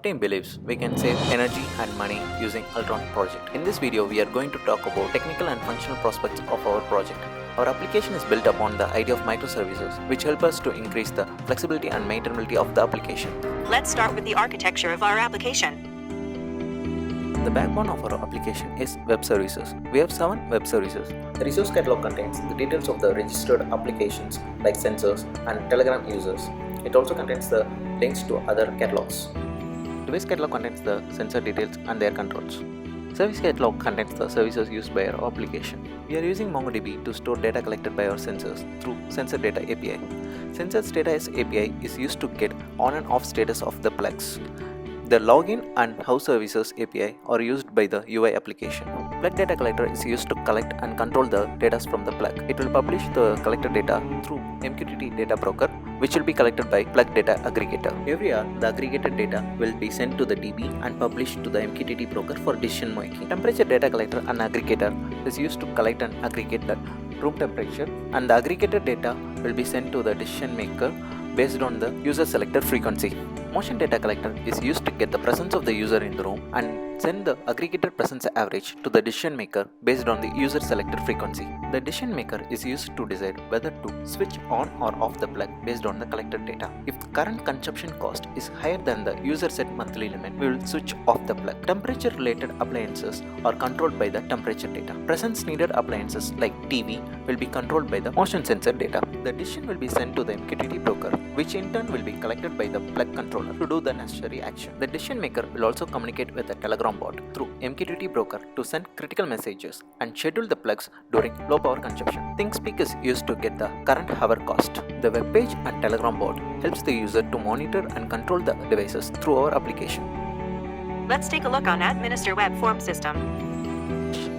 team believes we can save energy and money using Altron project. In this video, we are going to talk about technical and functional prospects of our project. Our application is built upon the idea of microservices, which help us to increase the flexibility and maintainability of the application. Let's start with the architecture of our application. The backbone of our application is web services. We have 7 web services. The resource catalog contains the details of the registered applications like sensors and Telegram users. It also contains the links to other catalogs. Device catalog contains the sensor details and their controls. Service catalog contains the services used by our application. We are using MongoDB to store data collected by our sensors through Sensor Data API. Sensor Status API is used to get on and off status of the plugs. The login and house services API are used by the UI application. Plug data collector is used to collect and control the data from the plug. It will publish the collected data through MQTT data broker, which will be collected by plug data aggregator. Every hour, the aggregated data will be sent to the DB and published to the MQTT broker for decision making. Temperature data collector and aggregator is used to collect and aggregate the room temperature, and the aggregated data will be sent to the decision maker based on the user selected frequency. Motion data collector is used to get the presence of the user in the room and send the aggregated presence average to the decision maker based on the user selected frequency. The decision maker is used to decide whether to switch on or off the plug based on the collected data. If the current consumption cost is higher than the user set monthly limit, we will switch off the plug. Temperature related appliances are controlled by the temperature data. Presence needed appliances like TV will be controlled by the motion sensor data. The decision will be sent to the MQTT broker, which in turn will be collected by the plug controller to do the necessary action. The decision maker will also communicate with the Telegram bot through MQTT broker to send critical messages and schedule the plugs during low power consumption. ThinkSpeak is used to get the current hour cost. The web page and Telegram bot helps the user to monitor and control the devices through our application. Let's take a look on Administer Web Form System.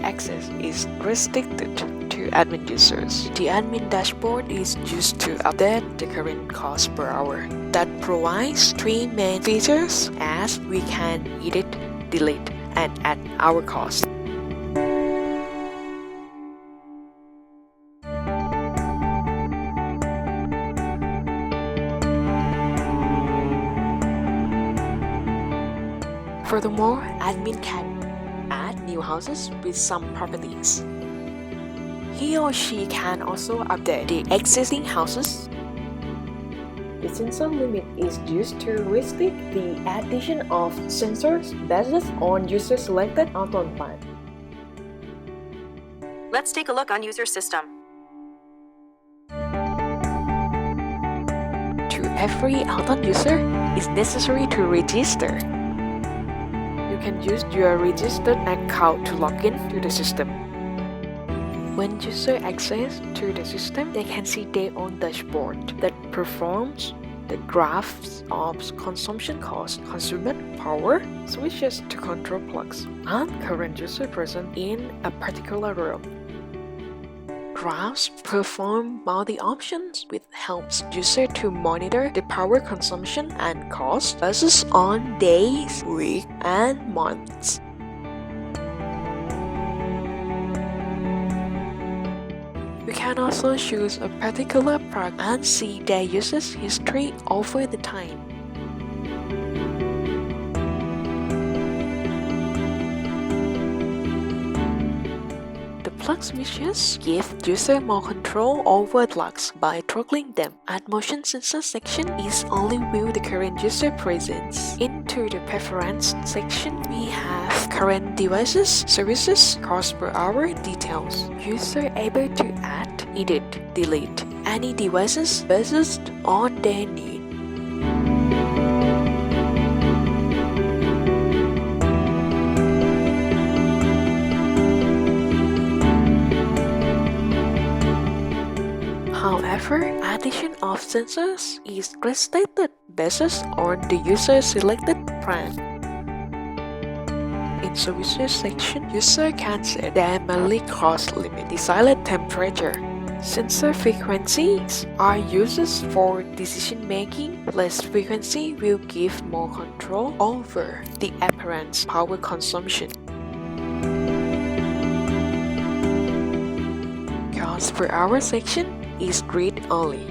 Access is restricted to admin users. The admin dashboard is used to update the current cost per hour. That provides 3 main features, as we can edit, delete, and add our cost. Furthermore, admin can add new houses with some properties. He or she can also update the existing houses. The sensor limit is used to restrict the addition of sensors based on user-selected Altron plan. Let's take a look on User System. To every Altron user, it's necessary to register. You can use your registered account to log in to the system. When users access to the system, they can see their own dashboard that performs the graphs of consumption cost, consumer power, switches to control plugs, and current user present in a particular room. Graphs perform multi-options, which helps user to monitor the power consumption and cost based on days, weeks, and months. You can also choose a particular plug and see their usage history over the time. The plug switches give user more control over plugs by toggling them. At motion sensor section is only view the current user presence. Into the preference section, we have current devices, services, cost per hour details. User able to add, edit, delete any devices based on their need. However, addition of sensors is restricted based on the user selected plan. In services section, user can set their monthly cost limit, desired temperature. Sensor frequencies are used for decision making. Less frequency will give more control over the apparent power consumption. Cost per hour section is read only,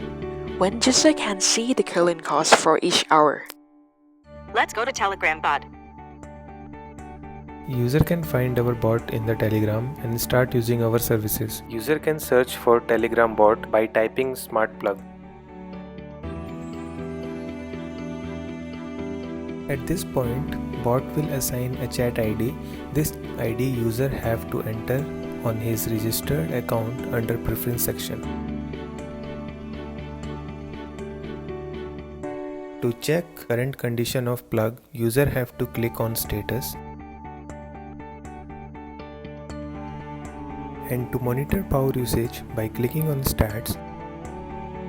when user can see the current cost for each hour. Let's go to Telegram bot. User can find our bot in the Telegram and start using our services. User can search for Telegram bot by typing smart plug. At this point, bot will assign a chat ID. This ID user have to enter on his registered account under preference section. To check current condition of plug, user have to click on status. And to monitor power usage by clicking on stats,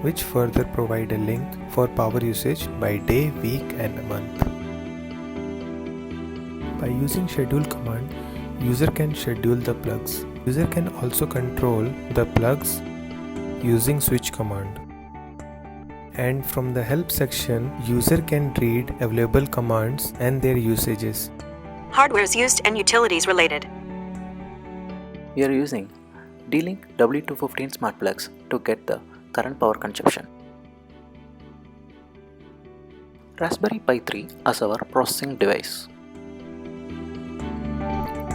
which further provide a link for power usage by day, week and month. By using schedule command, user can schedule the plugs. User can also control the plugs using switch command. And from the help section, user can read available commands and their usages. Hardwares used and utilities related. We are using D-Link W215 smart plugs to get the current power consumption. Raspberry Pi 3 as our processing device.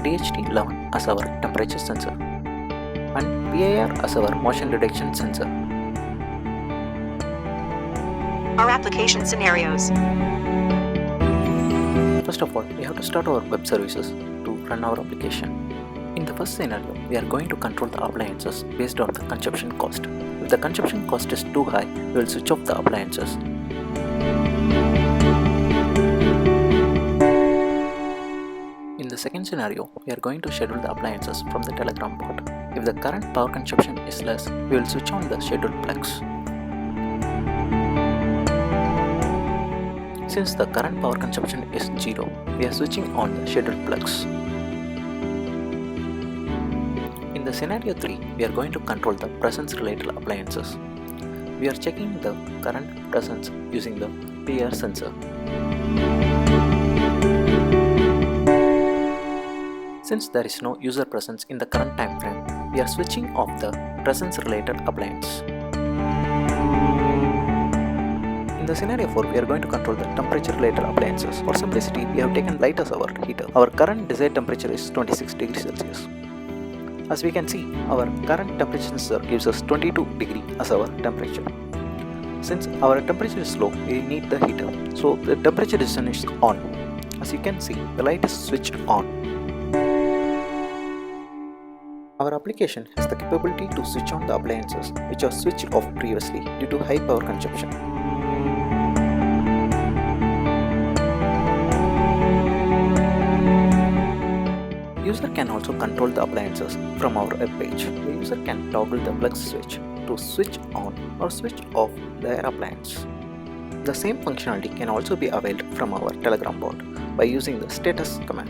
DHT11 as our temperature sensor. And PIR as our motion detection sensor. Our application scenarios. First of all, we have to start our web services to run our application. In the first scenario, we are going to control the appliances based on the consumption cost. If the consumption cost is too high, we will switch off the appliances. In the second scenario, we are going to schedule the appliances from the Telegram bot. If the current power consumption is less, we will switch on the scheduled plugs. Since the current power consumption is 0, we are switching on the scheduled plugs. In the scenario 3, we are going to control the presence related appliances. We are checking the current presence using the PIR sensor. Since there is no user presence in the current time frame, we are switching off the presence related appliance. In the scenario 4, we are going to control the temperature related appliances. For simplicity, we have taken light as our heater. Our current desired temperature is 26 degrees Celsius. As we can see, our current temperature sensor gives us 22 degrees as our temperature. Since our temperature is low, we need the heater. So the temperature decision is on. As you can see, the light is switched on. Our application has the capability to switch on the appliances which are switched off previously due to high power consumption. User can also control the appliances from our web page. The user can toggle the plug switch to switch on or switch off their appliance. The same functionality can also be availed from our Telegram bot by using the status command.